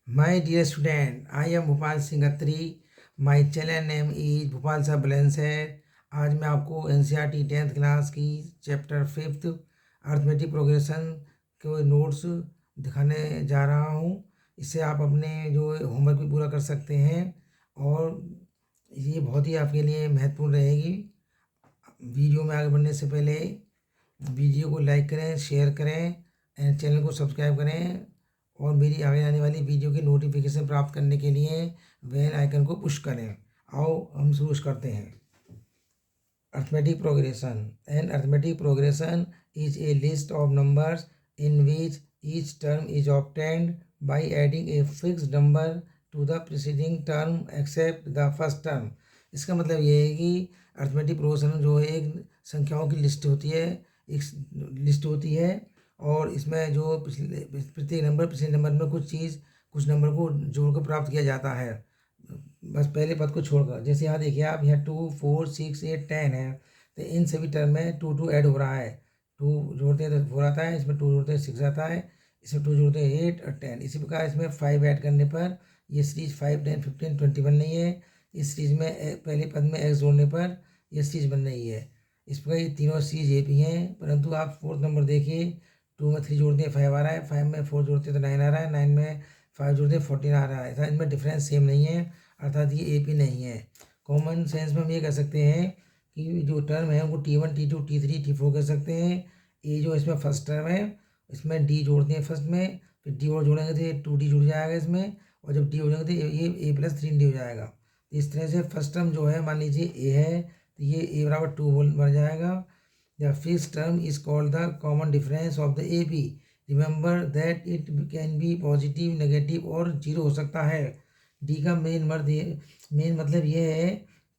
My dear student, I am Bhopal Singh Atri. My channel name is Bhopal सा balance है. आज मैं आपको एनसीईआरटी 10th क्लास की चैप्टर 5th अर्थमेटिक प्रोग्रेशन के नोट्स दिखाने जा रहा हूँ. इससे आप अपने जो होमवर्क भी पूरा कर सकते हैं और ये बहुत ही आपके लिए महत्वपूर्ण रहेगी. वीडियो में आगे बढ़ने से पहले वीडियो को लाइक करें, शेयर करें एंड चैनल को सब्सक्राइब करें और मेरी आगे आने वाली वीडियो की नोटिफिकेशन प्राप्त करने के लिए बेल आइकन को पुश करें. आओ हम शुरू करते हैं. Arithmetic progression. An arithmetic progression is a list of numbers in which each term is obtained by adding a fixed number to the preceding term except the first term. इसका मतलब ये है कि अर्थमेटिक प्रोग्रेशन जो है एक संख्याओं की लिस्ट होती है, एक लिस्ट होती है और इसमें जो प्रत्येक नंबर पिछले नंबर में कुछ नंबर को जोड़कर प्राप्त किया जाता है, बस पहले पद को छोड़कर. जैसे यहाँ देखिए आप, यहाँ 2, 4, 6, 8, 10 है, तो इन सभी टर्म में 2 ऐड हो रहा है. 2 जोड़ते हैं तो 4 आता है, इसमें 2 जोड़ते हैं 6 आता है, इसमें 2 जोड़ते हैं 8 और 10. इसी प्रकार इसमें 5 ऐड करने पर ये सीरीज 5, 10, 15, 21 नहीं है. इस सीरीज में पहले पद में x जोड़ने पर यह सीरीज बन रही है. इस प्रकार ये तीनों सीरीज ये भी हैं. परंतु आप 4th नंबर देखिए, 2 में 3 जोड़ते हैं 5 आ रहा है, 5 में 4 जोड़ते हैं तो 9 आ रहा है, 9 में 5 जोड़ते हैं 14 आ रहा है. ऐसा इनमें डिफरेंस सेम नहीं है, अर्थात ये AP नहीं है. कॉमन सेंस में हम ये कह सकते हैं कि जो टर्म है वो T1, T2, T3, T4 कह सकते हैं. ये जो इसमें फर्स्ट टर्म है, इसमें D जोड़ते हैं फर्स्ट में, फिर D और जोड़ेंगे तो ये 2D जुड़ जाएगा इसमें, और जब D हो जाएगा तो ये A+3D हो जाएगा. इस तरह से फर्स्ट टर्म जो है, मान लीजिए A है तो ये A=2 बन जाएगा. The fixed term is called the common difference of the AP. Remember that it can be positive, negative और जीरो हो सकता है. डी का मेन मतलब ये है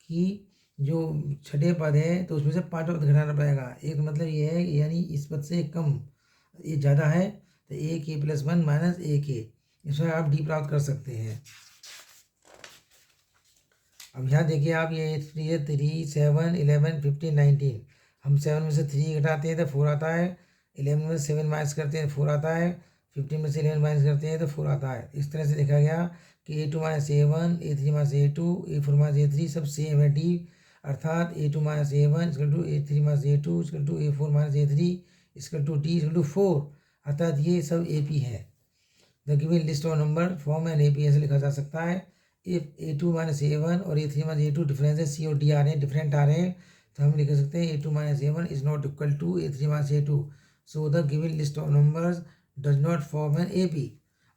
कि जो छठे पद है तो उसमें से 5 पद घटाना पड़ेगा. एक मतलब ये है यानी इस पद से कम ये ज़्यादा है तो AK+1 माइनस AK, इसमें आप डी प्राप्त कर सकते हैं. अब यहाँ देखिए आप, ये 3, 7, 11, 15, 19. हम 7 में से 3 घटाते हैं तो 4 आता है, 11 में से 7 माइनस करते हैं तो 4 आता है, 15 में से 11 माइनस करते हैं तो 4 आता है. इस तरह से देखा गया कि A2 minus A1, A3 minus A2, A4 minus A3 सब सेम है डी. अर्थात A2 minus A1 equal to A3 minus A2 equal to A4 minus A3 equal to D equal to 4. अर्थात ये सब AP है. The given list of number form an AP ऐसे लिखा जा सकता है. इफ A2 माइनस A1 और A3 माइनस A2 डिफरेंस है, C और D आ रहे हैं, डिफरेंट आ रहे हैं, तो हम लिख सकते हैं A2 minus A1 is not equal to A3 minus A2. So the given list of numbers does not form an AP.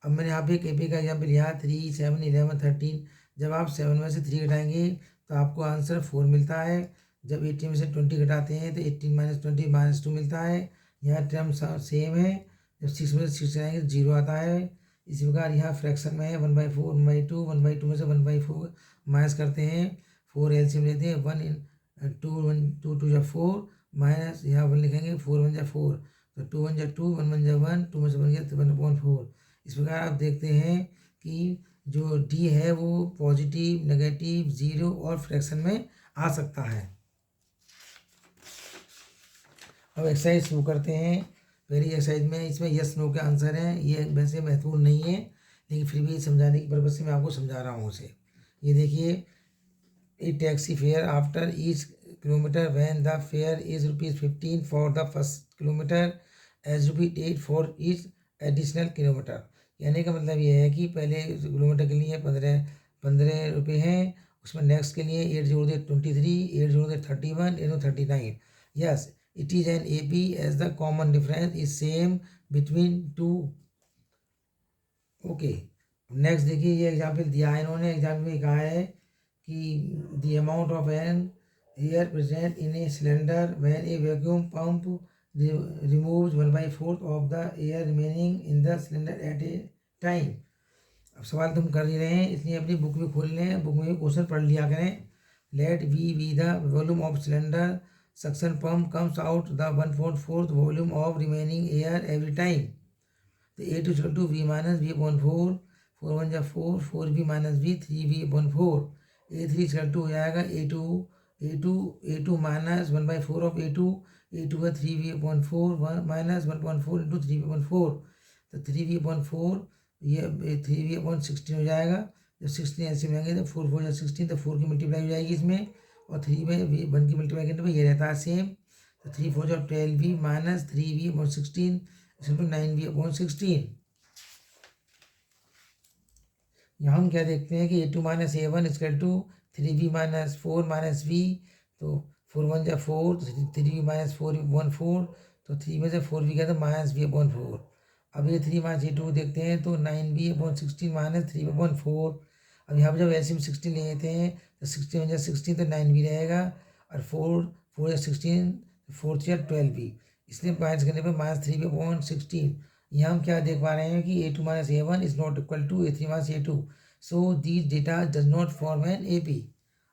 अब मैंने यहाँ पे एक AP का एग्जाम्पल लिया, 3, 7, 11, 13. जब आप 7 में से 3 घटाएंगे तो आपको आंसर 4 मिलता है. जब 18 में से 20 घटाते हैं तो 18 माइनस 20 माइनस 2 मिलता है. यहाँ टर्म सेम है. जब 6 में से 6 घटाएंगे तो 0 आता है. इसी प्रकार यहाँ फ्रैक्शन में है 1/4, 1/2, 1/2 में से 1/4 माइनस करते हैं, 4 एलसीएम लेते हैं, 1 इन 2, 1 2 2 जा 4 माइनस यहाँ 1 लिखेंगे, 4 1 जा 4, तो 2 1 जा 2, 1 1 जा 1, 2 में से 1 गया तो 1/4. इस प्रकार आप देखते हैं कि जो डी है वो पॉजिटिव, नेगेटिव, जीरो और फ्रैक्शन में आ सकता है. अब एक्सरसाइज शुरू करते हैं. पहली एक्सरसाइज में इसमें यस नो के आंसर हैं. ये वैसे महत्वपूर्ण नहीं है लेकिन फिर भी समझाने की पर्पज से मैं आपको समझा रहा हूँ उसे. ये देखिए, a taxi fare after each kilometre when the fare is ₹15 for the first kilometre as ₹8 for each additional kilometre. यानी का मतलब ये है कि पहले किलोमीटर के लिए 15 रुपये हैं, उसमें नेक्स्ट के लिए 8 जोड़ दे 23, 8 जोड़ दे 31, 8 39. Yes, it is an AP as the common difference is same between two. Okay, next देखिए, ये एग्जाम्पल दिया है इन्होंने. एग्जाम्पल में कहा है कि the amount of an air present in a cylinder when a vacuum pump removes 1/4 of the air remaining in the cylinder at a time. अब सवाल तुम कर ही रहे हैं इसलिए अपनी बुक भी खोल लें, बुक में भी क्वेश्चन पढ़ लिया करें. Let we be the volume of cylinder, suction pump comes out the 1/4 volume of remaining air every time. तो A2 equal to V minus V/4, 4 1 जा 4, 4V minus V, 3V/4. A3 equal to हो जाएगा A2 minus 1/4 of A2 है 3V/4 minus 1/4 into 3V/4, तो 3V/4 ये 3v/16 हो जाएगा। जब 16 ऐसे मिलेंगे तो 4 4 16, तो 4 की मल्टीप्लाई हो जाएगी इसमें, और 3 में 1 की मल्टीप्लाई करने पर ये रहता है सेम। तो 3 4 12v माइनस 3v/16 9v/16। यहाँ हम क्या देखते हैं कि a2 minus a1 equal to 3v minus 4 minus v। तो 4 1 जा 4, 3v माइनस 4 1 4, तो 3 में से 4v गया तो माइनस v/4। अब ये 3 माइनस a2 देखते हैं तो 9v/16 माइनस 3/4। अब यहाँ पर जब एलसीएम 16 ले लेते हैं तो 16 जा 16 तो 9v रहेगा, और 4 4 जा 16, 4 या 12v, इसलिए माइनस करने पर माइनस 3v/16। यहाँ हम क्या देख पा रहे हैं कि a2 minus a1 is not equal to a3 minus a2, so these data does not form an AP।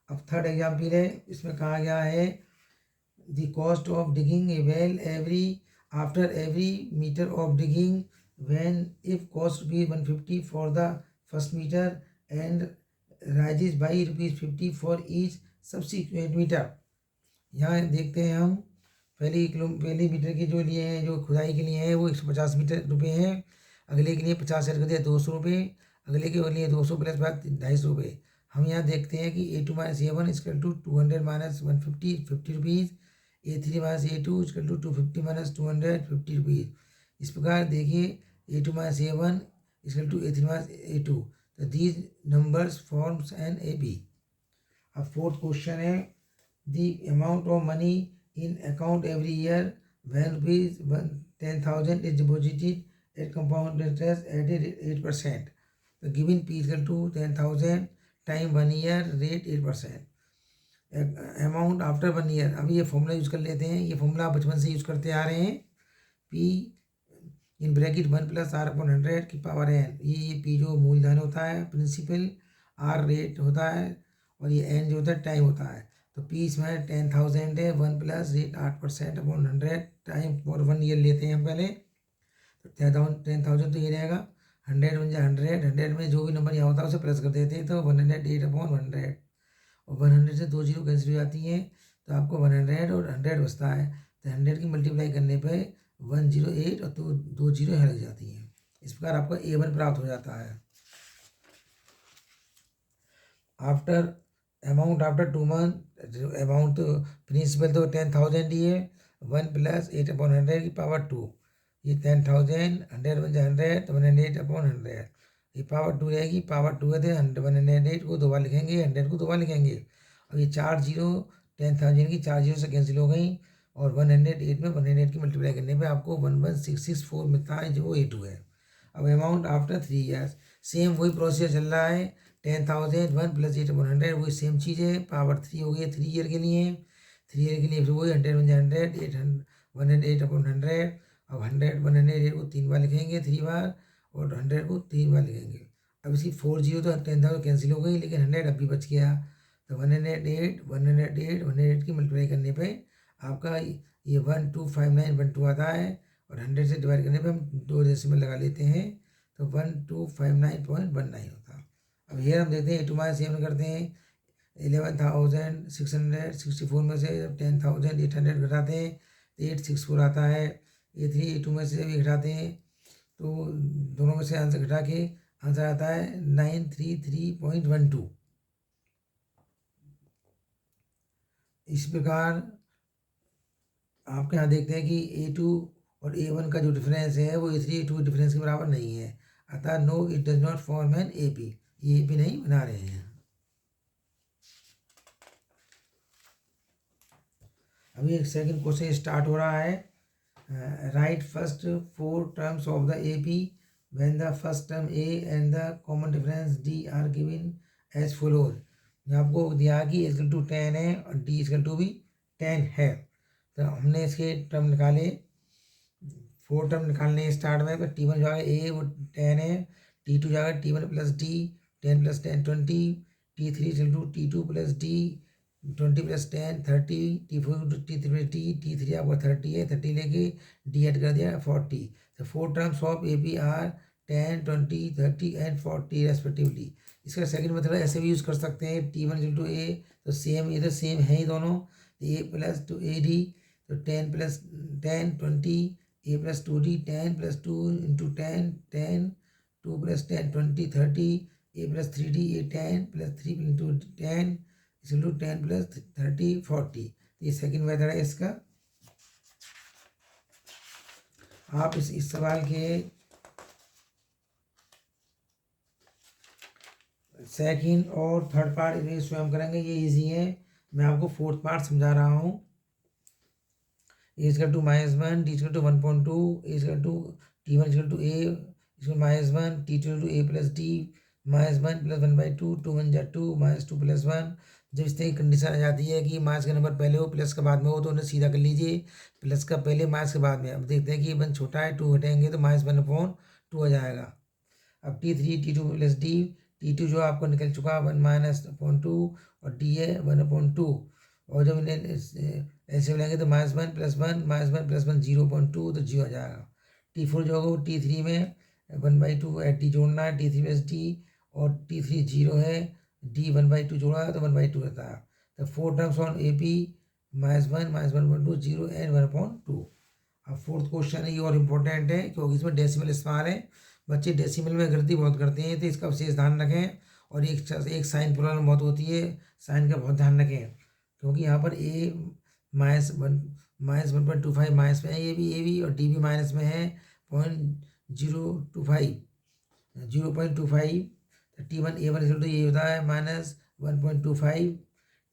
अब थर्ड एग्जाम्पल है, इसमें कहा गया है the cost of digging a well every after every meter of digging when if cost ₹150 for the first meter and rises by ₹50 for each subsequent meter. यहाँ देखते हैं हम पहली मीटर के जो लिए हैं, जो खुदाई के लिए हैं वो 150 मीटर रुपये हैं। अगले के लिए 50 ऐड कर दिया 200 रुपये। अगले के लिए 200 प्लस बात 250 रुपये। हम यहाँ देखते हैं कि a2 minus a1 equal to 200 minus 150 50 rupees, a3 minus a2 equal to 250 minus 200 50 rupees. इस प्रकार देखिए a2 minus a1 equal to a3 minus a2, तो these numbers forms an AP। अब फोर्थ क्वेश्चन है the amount of money in account every year when ₹10,000 is deposited at compound interest at 8%. The given P is equal to 10,000 time 1 year rate 8%। Amount after 1 year, अभी ये formula use कर लेते हैं। ये formula बचपन से use करते आ रहे हैं। P इन ब्रैकेट 1 + R/100 की पावर n। ये P जो मूलधन होता है प्रिंसिपल, R रेट होता है, और ये n जो होता है टाइम होता है। तो P इसमें 10,000 है, 1 + रेट 8%/100 टाइम फॉर 1 year लेते हैं हम पहले। तो 10,000 तो ये रहेगा, 100 बन जाए 100, 100 में जो भी नंबर यहाँ होता है उसे प्लस कर देते हैं, तो 108/100, और 100 से 2 0 कैंसिल हो जाती हैं, तो आपको 100 और 100 बचता है। तो 100 की मल्टीप्लाई करने पर 108 और 2 0 यहाँ लग जाती हैं। इस प्रकार आपको A1 प्राप्त हो जाता है। After amount after 2 month, amount principal तो 10,000 ही है, 1 + 8/100 की पावर 2। ये 10,000 100 बन जाए 100, तो 108/100। ये पावर 2 रहेगी, पावर 2 है तो 108 को 2 बार लिखेंगे, 100 को 2 बार लिखेंगे। अब ये 4 0 10,000 की 4 0 से कैंसिल हो गई, और 108 में 108 की मल्टीप्लाई करने पे आपको 11664 मिलता है, जो A2 है। अब अमाउंट आफ्टर 3 years, सेम वही प्रोसेस चल रहा है। 10,000 1 + 8/100 वही सेम चीज़ है, पावर 3 हो गई 3 ईयर के लिए। 3 ईयर के लिए फिर वही 100 बन जाए 100, 108/100। अब 100 108 को 3 बार लिखेंगे 3 बार, और 100 को 3 बार लिखेंगे। अब इसकी 4 0 तो 10,000 कैंसिल हो गई, लेकिन 100 अभी बच गया। तो 108 की मल्टीप्लाई करने पे आपका ये 125912 आता है, और 100 से डिवाइड करने पे हम 2 डेसिमल लगा लेते हैं, तो 1259.19 होता है। अब ये हम देखते हैं A2 माइनस A1 करते हैं। 11,664 में से जब 10,800 घटाते हैं तो 864 आता है। A3 A2 में से भी घटाते हैं, तो दोनों में से आंसर घटा के आंसर आता है 933.12। इस प्रकार आपके यहाँ देखते हैं कि A2 और A1 का जो डिफरेंस है वो A3 A2 डिफरेंस के बराबर नहीं है, अतः no it does not form an AP। ये AP नहीं बना रहे हैं। अभी एक सेकंड क्वेश्चन स्टार्ट हो रहा है। Write first 4 terms of the AP when the first term A and the common difference D are given as follows. यहाँ आपको दिया कि A = 10 है और D = भी 10 है। तो हमने इसके टर्म निकाले, 4 टर्म निकालने स्टार्ट में। तो T1 जो है A वो 10 है, T2 जो है T1 + D 10 + 10 20, T3 = T2 + D 20 + 10 30, T4 T3 + D T3 आपका 30 है, 30 लेके D ऐड कर दिया 40। तो 4 terms of AP are 10 20 30 and 40 respectively. इसका सेकंड मेथड ऐसे भी यूज़ कर सकते हैं। T1 = A, तो सेम, ये तो सेम है ही दोनों। A + 2AD, तो 10 + 10 20, A + 2D 10 + 2 × 10 10 2 + 10 20 30 a + 3d a 10 + 3 into 10 equal to 10 + 30 40। ये सेकंड मेथड है इसका। आप इस सवाल के सेकंड और थर्ड पार्ट ये स्वयं करेंगे, ये इजी है। मैं आपको फोर्थ पार्ट समझा रहा हूँ। a is equal to -1, t is equal to 1.2, a is equal to t1 is equal to a is equal to -1, t2 is equal to a plus d -1 + 1/2 2 1 जा 2 -2 + 1। जब इस तरह की कंडीशन आ जाती है कि माइनस का नंबर पहले हो प्लस का बाद में हो तो उन्हें सीधा कर लीजिए, प्लस का पहले माइनस के बाद में। अब देखते हैं कि ये 1 छोटा है, 2 हटेंगे तो -1/2 आ जाएगा। अब t3 t2 + d, t2 जो आपको निकल चुका है 1 - 2 और d है 1/2। और जब इन्हें ऐसे मिलाएंगे तो -1 + 1 -1 + 1 0.2 तो 0 आ जाएगा। t4 जो होगा वो t3 में 1/2 डी जोड़ना है, t3 + d और t3 0 है, d 1/2 जोड़ा है तो 1/2 रहता है। तो 4 टर्म्स ऑन AP -1 -1/2 0 एंड 1/2। अब फोर्थ क्वेश्चन है, ये और इम्पोर्टेंट है क्योंकि इसमें डेसिमल इस्तेमाल है। बच्चे डेसिमल में गलती बहुत करते हैं तो इसका विशेष ध्यान रखें। और एक साइन प्रॉब्लम बहुत होती है, साइन का बहुत ध्यान रखें क्योंकि यहाँ पर a -1.25 माइनस में है, ए भी और d भी माइनस में है 0.025 t1 a1 इक्वल टू ये होता है -1.25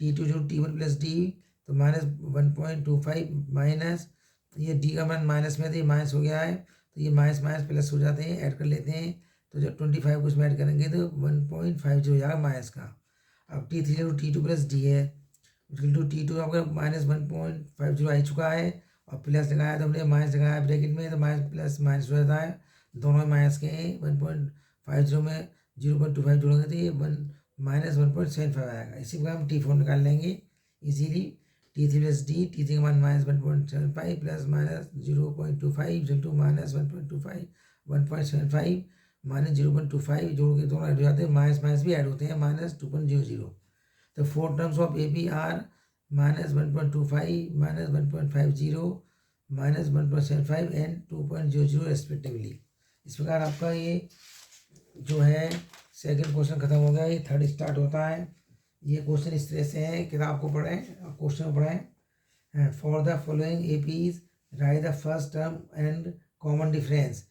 t2 जो t1 + d तो -1.25 माइनस ये d का मान माइनस में तो ये माइनस हो गया है तो ये माइनस माइनस प्लस हो जाते हैं, ऐड कर लेते हैं। तो जब 25 को इसमें ऐड करेंगे तो 1.50 हो जाएगा माइनस का। अब t3 जो t2 + d है इक्वल टू t2 आपका -1.50 आ चुका है और प्लस लगाया तो हमने माइनस लगाया ब्रैकेट में तो माइनस प्लस माइनस हो जाता है, दोनों माइनस के हैं। 1.50 में 0.25 जोड़ेंगे तो ये -1.75 आएगा। इसी प्रकार हम t4 निकाल लेंगे इजीली। t3 + d, t3 का मान -1.75 प्लस -0.25 इक्वल टू -1.25 1.75 -0.25 जोड़ के दोनों ऐड हो जाते हैं, माइनस माइनस भी ऐड होते हैं -2.00। तो 4 terms of AP are -1.25 -1.50 -1.75 and 2.00 respectively. इस प्रकार आपका ये जो है सेकंड क्वेश्चन खत्म हो गया, ये थर्ड स्टार्ट होता है। ये क्वेश्चन इस तरह से है, किताब को पढ़ें, क्वेश्चन पढ़ें। For the following APs right the first term and common difference.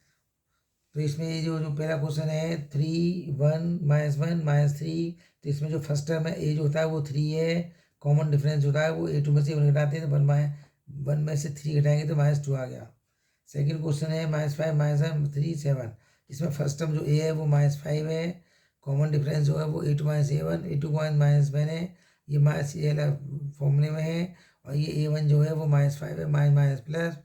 तो इसमें ये जो पहला क्वेश्चन है 3 1 -1 -3, तो इसमें जो फर्स्ट टर्म है ए जो होता है वो 3 है, कॉमन डिफरेंस होता है वो A2 में से 1 घटाते हैं तो 1 में से 3 घटाएंगे तो -2 आ गया। सेकंड क्वेश्चन है -5 -3 7, इसमें फर्स्ट टर्म जो ए है वो -5 है, कॉमन डिफरेंस जो है वो A2 - A1 A2 -1 है, ये माइनस ये फॉर्मूले में है। और ये A1 जो है वो -5 है, माइनस प्लस।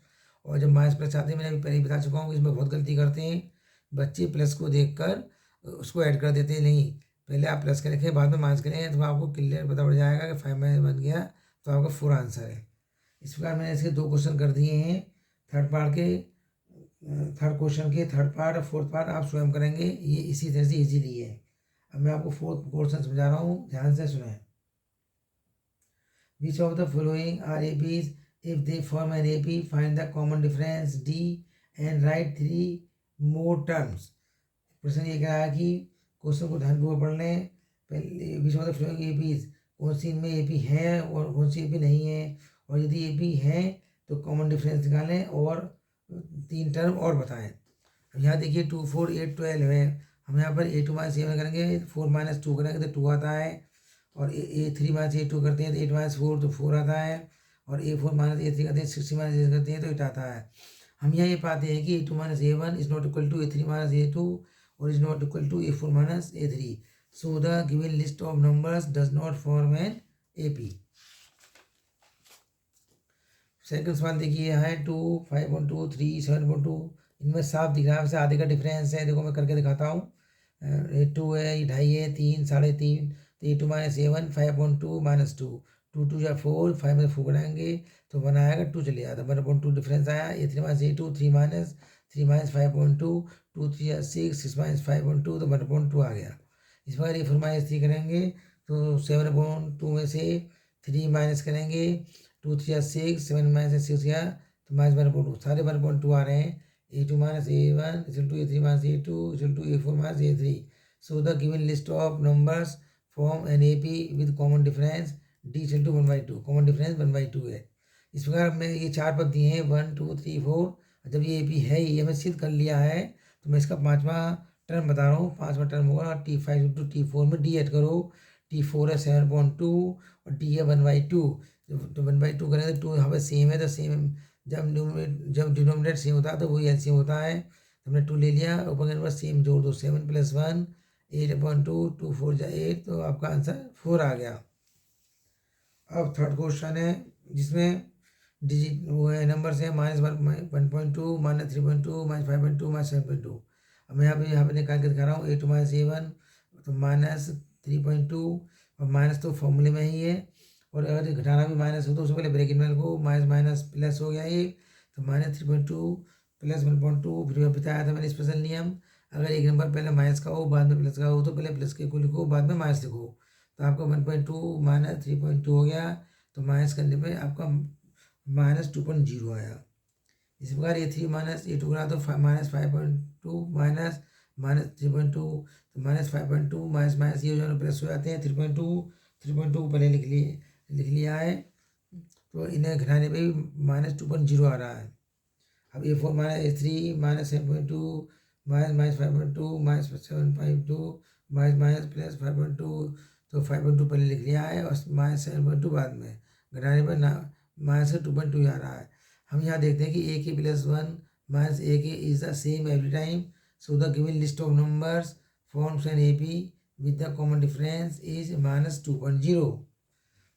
और जब माइनस प्लस आते हैं मैंने अभी पहले ही बता चुका हूँ, इसमें बहुत गलती करते हैं बच्चे, प्लस को देखकर उसको ऐड कर देते हैं। नहीं, पहले आप प्लस का लिखें बाद में माइनस करें तो आपको क्लियर पता पड़ जाएगा कि 5 में बन गया तो आपका 4 आंसर है। इस प्रकार मैंने इसके 2 क्वेश्चन कर दिए हैं। थर्ड क्वेश्चन के थर्ड पार्ट और फोर्थ पार्ट आप स्वयं करेंगे, ये इसी तरह से इजीली है। अब मैं आपको फोर्थ क्वेश्चन समझा रहा हूँ, ध्यान से सुनें। Which of the following are APs if they form an AP find the common difference D and write 3 more terms. प्रश्न ये कह रहा है कि क्वेश्चन को ध्यानपूर्वक पढ़ लें। पहले विच ऑफ द फॉलोइंग APs, कौन सी इनमें AP है और कौन सी AP नहीं है, और यदि AP है तो कॉमन डिफरेंस निकालें और 3 टर्म और बताएं। अब यहाँ देखिए 2 4 8 12 है, हम यहाँ पर A2 - A1 करेंगे 4 - 2 करेंगे तो 2 आता है, और A3 - A2 करते हैं तो 8 - 4 तो 4 आता है, और A4 - A3 करते हैं 60 - A करते हैं तो 8 आता है। हम यहाँ ये पाते हैं कि A2 - A1 is not equal to A3 - A2 और is not equal to A4 - A3। So the given list of numbers does not form an AP। Second सवाल देखिए है 2 5.2 3 7.2, इनमें साफ दिख रहा है, वैसे आधे का डिफरेंस है। देखो मैं करके दिखाता हूँ। 2 है, 2.5 है, 3 3.5 तो A2 - A1 5.2 -2 2 2 या 4 5 में 4 बनाएंगे तो 1 आएगा, 2 चले जाता 1.2 डिफरेंस आया। A3 - A2 3 - 5.2 2 3 या 6 6 - 5.2 तो 1.2 आ गया। इस बार ये -3 करेंगे तो 7.2 में से 3 माइनस करेंगे 2 3 या 6 7 - 6 गया तो -1.2, सारे 1.2 आ रहे हैं। A2 minus A1 is equal to A3 minus A2 is equal to A4 minus A3. So the given list of numbers form an AP with common difference D is equal to 1/2. Common difference 1/2 है. इस प्रकार हमने ये 4 पद दिए हैं 1 2 3 4. जब ये AP है ये हमें सिद्ध कर लिया है तो मैं इसका 5वां टर्म बता रहा हूँ. 5वां टर्म होगा T5 इंटू T4 में D ऐड करो. T4 है 7.2 और D है 1/2. तो 1/2 करें तो 2 यहाँ पर सेम है तो सेम जब डिनोमिनेटर सेम होता है तो वही एलसीएम होता है. तो हमने 2 ले लिया. ऊपर के पास सेम जोड़ दो. 7 + 1 8/2 2 4 जा 8. तो आपका आंसर 4 आ गया. अब थर्ड क्वेश्चन है जिसमें डिजिट वो है नंबर है -1.2 -3.2 -5.2 -7.2. अब मैं यहाँ पे निकाल के दिखा रहा हूँ. A2 - A1 तो -3.2 और माइनस तो फॉर्मूले में ही है. और अगर घटाना भी माइनस हो तो उससे पहले ब्रैकेट में को माइनस प्लस हो गया ये. तो -3.2 + 1.2. फिर बताया था मैंने स्पेशल नियम. अगर एक नंबर पहले माइनस का हो बाद में प्लस का हो तो पहले प्लस के को लिखो बाद में माइनस लिखो. तो आपका 1.2 - 3.2 हो गया. तो माइनस करने पे आपका -2.0 आया. इस प्रकार A3 - A2 करा तो -5.2 -3.2 तो -5.2 माइनस ये जो प्लस हो जाते हैं. 3.2 पहले लिख लिया है. तो इन्हें घटाने पे -2.0 आ रहा है. अब A4 - A3 -7.2 -5.2 -7.2 -+5.2. तो 5.2 पहले लिख लिया है और -7.2 बाद में. घटाने पर -2.2 आ रहा है. हम यहाँ देखते हैं कि AK + 1 - AK is the same every time. So the given list of numbers forms an AP with the common difference is -2.0.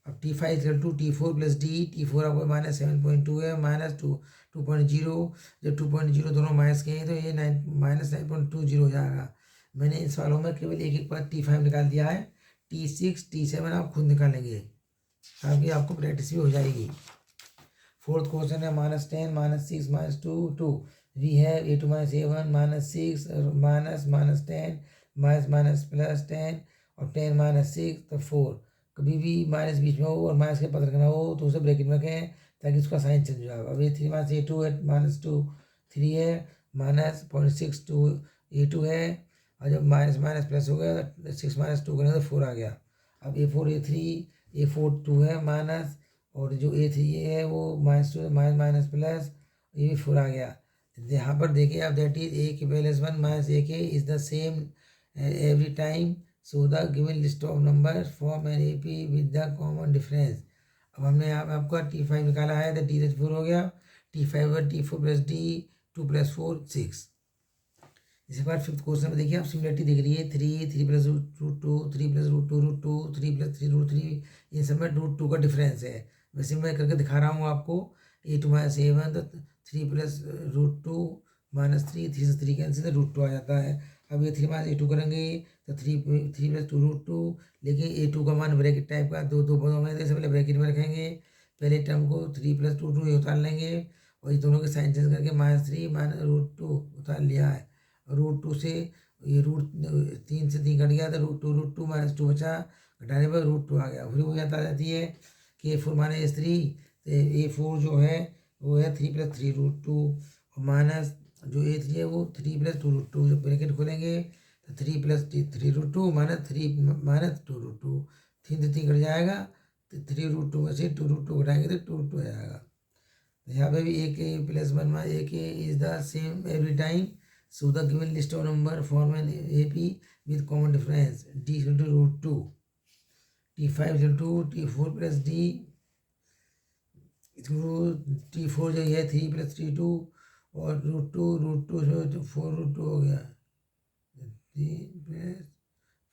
अब T5 = T4 + D. T4 आपको -7.2 है -2.0. जब 2.0 दोनों माइनस के हैं तो ये -9.20 हो जाएगा. मैंने इन सवालों में केवल एक पद T5 निकाल दिया है. T6 T7 आप खुद निकालेंगे ताकि आपको प्रैक्टिस भी हो जाएगी. फोर्थ क्वेश्चन है -10 -6 -2 2. वी हैव A2 - A1 -6 -10 +10 और 10 - 6 तो 4. कभी भी माइनस बीच में हो और माइनस के पद रखना हो तो उसे ब्रैकेट में रखें ताकि उसका साइन चेंज हो जाए. अब A3 - A2 है -2 3 है -0.62 A2 है. और जब माइनस माइनस प्लस हो गया तो 6 - 2 करें तो 4 आ गया. अब A4 A3 A4 2 है माइनस और जो A3 है वो -2 माइनस प्लस ये भी 4 आ गया. यहाँ पर देखिए आप that is AK + 1 - AK is the same every time. So the given list of number form an AP with the common difference. अब हमने यहाँ पे आपका T5 निकाला है तो D 4 हो गया. T5 और T4 + D 2 + 4 6. इसके बाद फिफ्थ क्वेश्चन में देखिए आप सिमिलरिटी दिख रही है 3 + √2 3 + √2 3 + 3 √3. ये सब में √2 का डिफरेंस है. वैसे मैं करके दिखा रहा हूँ आपको. A2 - A1 तो 3 + √2 -3 3 से 3 कैंसिल तो √2 आ जाता है. अब A3 - A2 करेंगे तो 3 + 2 √2. लेकिन A2 का मान ब्रैकेट टाइप का दो पदों में जैसे पहले ब्रैकेट में रखेंगे. पहले टर्म को 3 + 2 ये उतार लेंगे और इस दोनों के साइन चेंज करके -3 - √2 उतार लिया है. √2 से ये √3 से 3 कट गया तो √2 -2 बचा. घटाने पर √2 आ गया. फिर वो याद आ जाती है कि A4 - A3 तो A4 जो है वो है 3 + 3 √2 और माइनस जो A3 है वो 3 + 2 √2. जब ब्रैकेट खोलेंगे तो 3 + 3 √2 -3 -2 √2. 3 से 3 कट जाएगा तो 3 √2 में से 2 √2 घटाएंगे तो 2 √2 आ जाएगा. यहाँ पे भी AK + 1 - AK is the same every time. So the given list of number form an AP with common difference D is equal to √2. T5 is equal to T4 + D T4 जो है 3 + 3 2 और √2 जो 4 √2 हो गया 3 +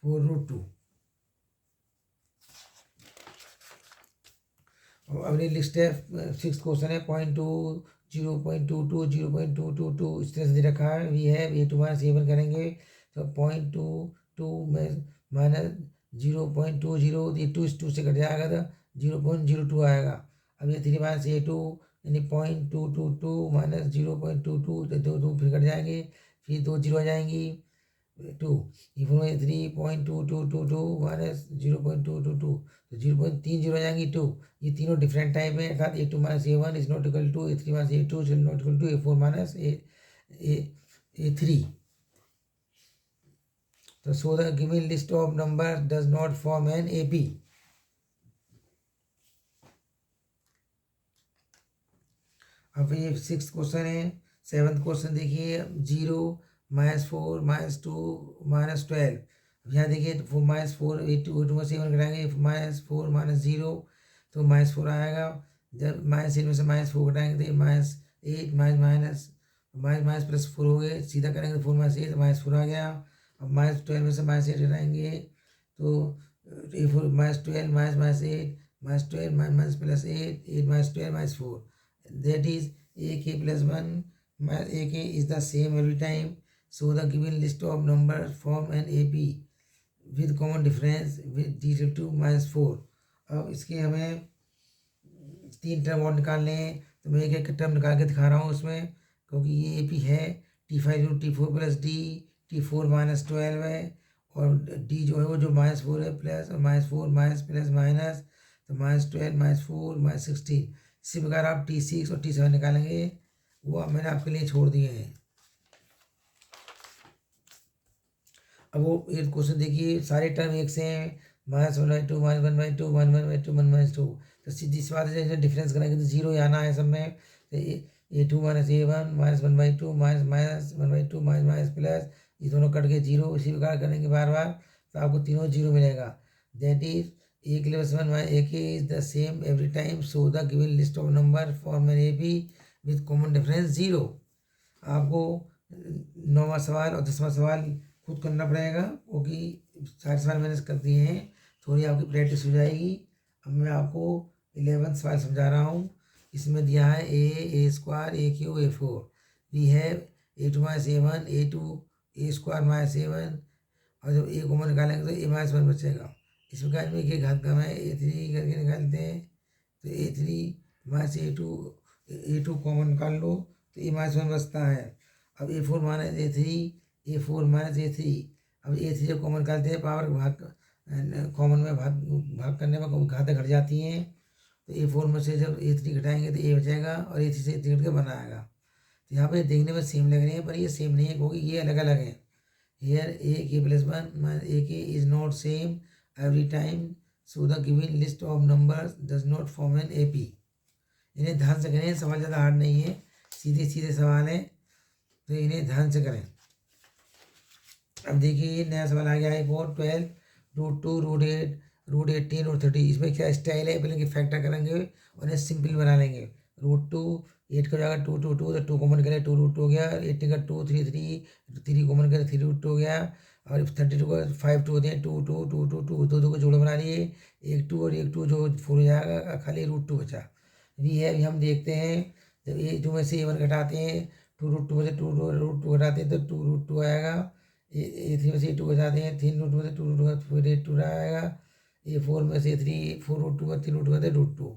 4 √2. और अगली लिस्ट है 6th question है 0.2 0.22 0.222 इस तरह से दे रखा है. वी है A2 - A1 करेंगे तो 0.22 में -0.20 ये 2 से कट जाएगा तो 0.02 आएगा. अब ये 3 - A2 यानी 0.222 -0.22 तो 2 फिर कट जाएंगे. फिर 2 0 आ जाएंगी 2. इवन में 3.2222 -0.222 तो 0.30 आ जाएंगी 2. ये तीनों डिफरेंट टाइप है अर्थात A2 - A1 is not equal to A3 - A2 is not equal to A4 - A3. So the given list of numbers does not form an AP. अब ये 6th क्वेश्चन है। 7th क्वेश्चन देखिए, 0 -4 -2 -12। यहाँ देखिए -4 8 में 7 घटाएंगे, -4 -0 तो -4 आएगा। जब -8 में से -4 घटाएंगे तो -8 माइनस प्लस 4 हो गए, सीधा करेंगे तो 4 -8 -4 आ गया। अब -12 में से -8 घटाएंगे तो ये 4 -12 -8 plus 8 -12 -4, that is ak plus 1 minus ak is the same every time. So the given list of numbers form an AP with common difference with d to -4। अब इसके हमें 3 टर्म और निकालने हैं, तो मैं एक एक टर्म निकाल के दिखा रहा हूँ उसमें, क्योंकि ये AP है। T5 T4 plus D, T4 -12 है, और D जो है वो जो -4 है, प्लस -4 माइनस प्लस माइनस, तो -12 -4 -16। इसी प्रकार आप T6 और T7 निकालेंगे, वो मैंने आपके लिए छोड़ दिए हैं। अब वो एक क्वेश्चन देखिए, सारे टर्म एक से हैं, -1/2 -1/2 1/2 1/2, तो सीधी सी बात है, डिफरेंस करेंगे तो 0 ही आना है सब में। तो A2 -A1 -1/2 -1/2 माइनस प्लस, ये दोनों कट के 0। इसी प्रकार करेंगे बार बार, तो आपको तीनों 0 मिलेगा। That is a plus 1 minus ak is the same every time, so the given list of number form an AP with common difference 0। आपको 9वां सवाल और 10वां सवाल खुद करना पड़ेगा, क्योंकि सारे सवाल मैंने कर दिए हैं, थोड़ी आपकी प्रैक्टिस हो जाएगी। अब मैं आपको 11वां सवाल समझा रहा हूँ। इसमें दिया है A² AQ A4, we have A2 - A1 A2 A² - A1, और जब A कॉमन निकालेंगे तो A-1 बचेगा। इस प्रकार में एक घात कम है, A3 करके निकालते हैं, तो A3 माइनस A2 कॉमन निकाल लो तो A-1 बचता है। अब A4 minus A3 A4 minus A3, अब A3 जब कॉमन निकालते हैं, पावर भाग कॉमन में भाग करने में घातें घट जाती हैं, तो A4 में से जब A3 घटाएंगे तो A बचेगा, और A3 से A3 घट के बना आएगा। तो यहाँ पे देखने में सेम लग रहे हैं, पर ये सेम नहीं है, क्योंकि ये अलग अलग है। Here ak plus 1 minus ak is not same every time, so the given list of numbers does not form an AP। इन्हें ध्यान से करें, सवाल ज़्यादा हार्ड नहीं है, सीधे सीधे सवाल है, तो इन्हें ध्यान से करें। अब देखिए नया सवाल आ गया है, 12 √2 √8 √18 √30। इसमें क्या स्टाइल है, पहले फैक्टर करेंगे और इन्हें सिंपल बना लेंगे। √2 8 का जाएगा 2 2 2, तो 2 कॉमन करें 2 √2 हो गया। 18 का 2 3 3 3 कॉमन करें 3 √2 हो गया। और 32 का 5 2 होते हैं, 2 2 2 2 2 2 2 को जोड़ बना लिए, 1 2 और 1 2 जो 4 हो जाएगा, खाली √2 बचा। वी है हम देखते हैं, जब A2 में से A1 घटाते हैं, 2 √2 में से 2 √2 घटाते हैं तो 2 √2 आएगा। A3 में से A2 घटाते हैं, 3 √2 में से 2 √2 फिर A2 आएगा। A4 में से 3 4 √2 में 3 √2 में √2।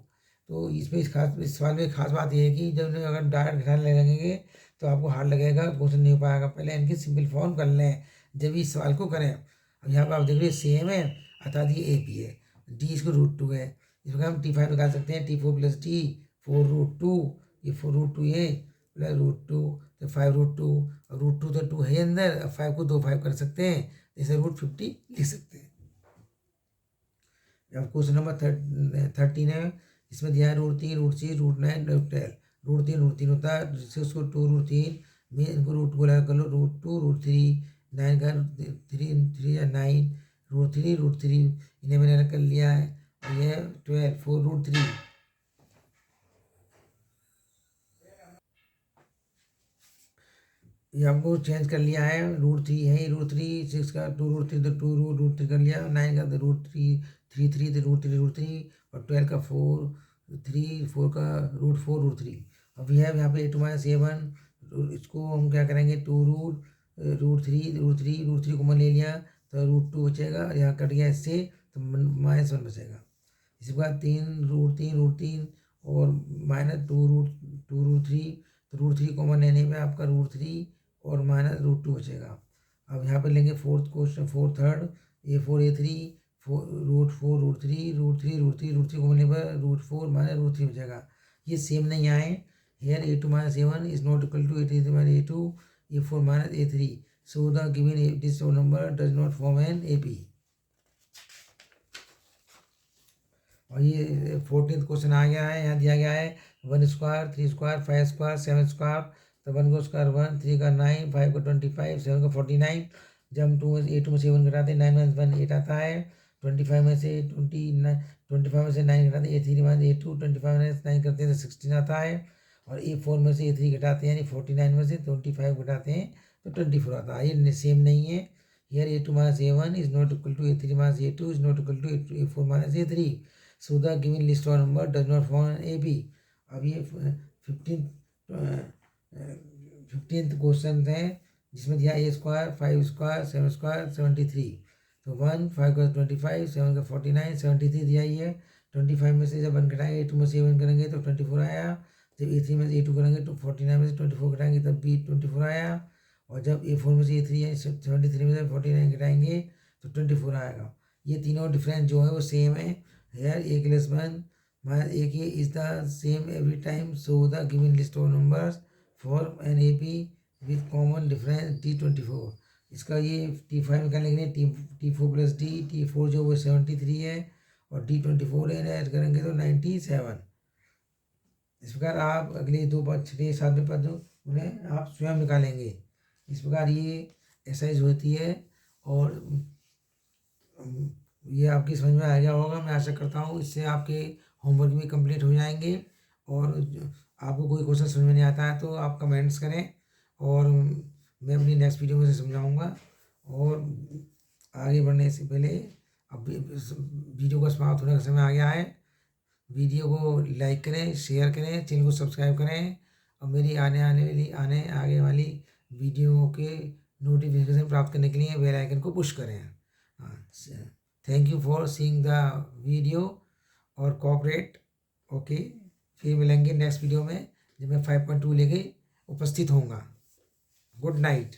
तो इसमें इस सवाल में खास बात यह है कि जब अगर डायरेक्ट घटाने लगेंगे तो आपको हार्ड लगेगा, क्वेश्चन नहीं हो पाएगा। पहले इनकी सिंपल फॉर्म कर लें जब इस सवाल को करें। अब यहाँ पर आप देख रहे हैं सेम है, अर्थात ये AP है, D इसको √2 है। इस प्रकार हम T5 निकाल सकते हैं, T4 प्लस D 4 √2, ये 4 √2 ये प्लस √2, तो 5 √2, और √2 तो 2 है अंदर, अब 5 को 2 5 कर सकते हैं, इसे √50 लिख सकते हैं। अब क्वेश्चन नंबर 13 है, इसमें दिया है √3 √6 √9 √12। √3 होता है, 6 को 2 √3 में इनको रूट को लगा कर लो, √2 √3 9 का 3 3 या 9 √3 इन्हें मैंने कर लिया है, और यह 12 4 √3। ये आपको चेंज कर लिया है, √3 है, √3 6 का 2 √3 तो 2 √3 कर लिया, 9 का √3 3 3 तो √3 और 12 का 4 3 4 का √4 √3। अब यह यहाँ पे A2 - A1, इसको हम क्या करेंगे, 2 √3 को मन ले लिया तो √2 बचेगा, और यहाँ कट गया इससे तो -1 बचेगा। इसके बाद 3 √3 और -2 √3, तो √3 कॉमन लेने में आपका √3 और -√2 बचेगा। अब यहाँ पे लेंगे fourth question, third A4 A3 4 √4 √3 √3 common लेने पर √4 -√3 बचेगा। ये सेम नहीं आए, Here a2 minus a1 is not equal to a3 minus a2, a4 minus a3. So the given this number does not form an AP. और ये 14th question आ गया है, यहाँ दिया गया है 1 स्क्वायर 3 स्क्वायर 5 स्क्वायर 7 स्क्वायर, तो 1 को स्क्वायर 1, 3 का 9, 5 को 25, 7 को 49। जब हम 2 में 8 में से 1 घटाते हैं 9 माइनस 1 8 आता है, 25 में से 25 में से 9 घटाते हैं A3 माइनस A2, 25 माइनस 9 करते हैं तो 16 आता है, और A4 में से A3 घटाते हैं यानी 49 में से 25 घटाते हैं तो 24 आता है। ये सेम नहीं है। Here A2 minus A1 is not equal to A3 minus A2 is not equal to A4 minus A3. So the given list of number does not form an AP. अब ये 15th क्वेश्चन है जिसमें दिया a square 5 square 7 square 73। तो 1 5 का 25, 7 का 49, 73 दिया ही है। 25 में से जब 1 घटाएंगे A2 में से A1 करेंगे तो 24 आया। जब A3 में से A2 करेंगे तो 49 में से 24 घटाएंगे तब भी 24 आया। और जब A4 में से A3 है 73 में से 49 घटाएंगे तो 24 आएगा। ये तीनों डिफरेंस जो है वो सेम है। Here a less one minus AK is the same every time. So the given list of numbers form an AP with common difference D24. इसका ये T5 निकालेंगे T4 प्लस D, T4 जो वो 73 है और D24 ऐड करेंगे तो 97। इस प्रकार आप अगले 2 पद 6 7 पद उन्हें आप स्वयं निकालेंगे। इस प्रकार ये एक्सरसाइज होती है और ये आपकी समझ में आ गया होगा। मैं आशा करता हूँ इससे आपके होमवर्क भी कंप्लीट हो जाएंगे। और आपको कोई क्वेश्चन समझ में नहीं आता है तो आप कमेंट्स करें और मैं अपनी नेक्स्ट वीडियो में से समझाऊंगा। और आगे बढ़ने से पहले अब वीडियो का समाप्त होने का समय आ गया है। वीडियो को लाइक करें, शेयर करें, चैनल को सब्सक्राइब करें और मेरी आगे वाली वीडियो के नोटिफिकेशन प्राप्त करने के लिए बेल आइकन को पुश करें। Thank you for seeing the video और कोऑपरेट। ओके, फिर मिलेंगे नेक्स्ट वीडियो में जब मैं 5.2 लेके उपस्थित होऊंगा। Good night.